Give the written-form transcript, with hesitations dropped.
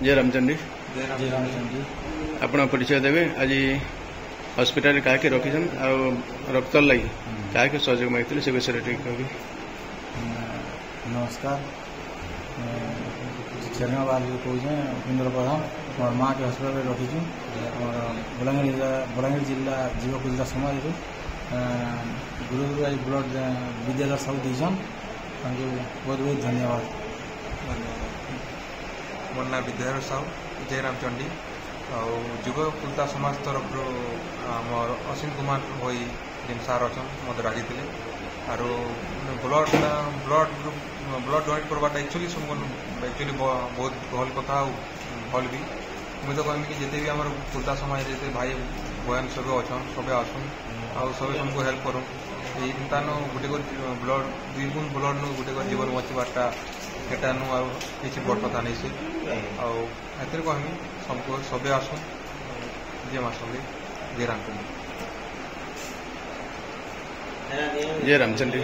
जय रामचंडी जय रामचंडी आपण परिचय देवे आज हॉस्पिटल क्या रखी रक्त लगी क्या सहयोग मांगते से विषय कह नमस्कार चेरनाबाद कहे उपेन्द्र प्रधान मोर माँ के हस्पिटाल रखीचु और बलांगीर जिला जीवक जिला समाज गुरु गुरु ब्लड विद्यालय सब दीजन बहुत बहुत धन्यवाद। मोर ना विद्याधर साहू जय रामचंडी और जुग कुलता समाज तरफ मोर असीम कुमार भाई जेन सार अच्छा मत डाकी आर ब्लड ब्लड ब्लड डोनेट करवाटा एक्चुअली एक्चुअली बहुत भल कथा भल भी मुझे तो कहमी कि जिते भी आम कुलता समाज जिते भाई बहन सब अच्छा सब आसन आउ सब सबको हेल्प करूँ चिंता गोटे ब्लड 2 गुण ब्लड नु गोटे जीवन बचवाटा सेटा नु आ किसी बड़ कथा नहीं से आते कहमी सबको सबे आसन जे आसंगे जय रामचंडी जय रामचंडी।